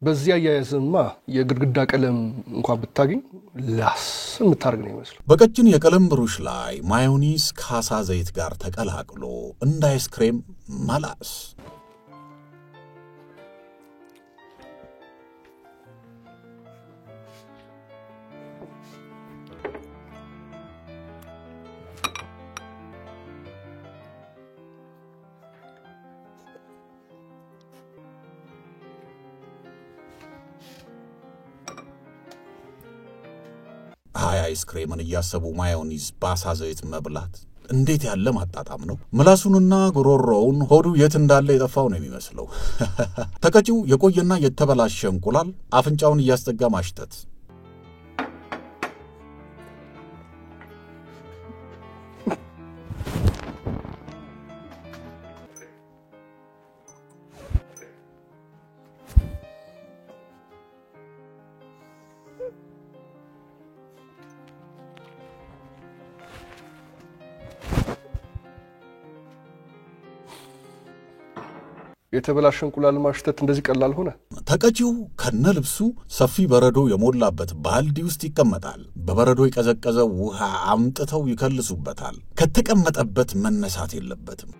በዚያ ያያዝማ የግድግዳ ቀለም እንኳን ብታገኝ ላስ ምታርግ ነው ይመስል በቀጭን የቀለም ብሩሽ ላይ ማዮኒዝ ካሳ ዘይት ጋር ተቀላቅሎ እንደ አይስክሬም ማላስ አይስክሬምን ያሰቡ ማዮኒዝ ባሳ ዘይት መብላት እንዴት ያለ ማጣጣም ነው ምላሱንና ጉሮሮውን ሆዱ የት እንዳለ የጠፋው ነው የሚመስለው ተቀጪው የቆየና የተበላሸ እንቁላል አፍንጫውን ያስጠጋ ማሽተት የተበላሸ እንቁላል ማሽተት እንደዚህ ቀላል ሆነ ተቀጪው ከነልብሱ ሰፊ በረዶ የሞላበት ባልዲ ውስጥ ይቀመጣል በበረዶ የቀዘቀዘ ውሃ አምጥተው ይከልሱበታል ከተቀመጠበት መነሳት የለበትም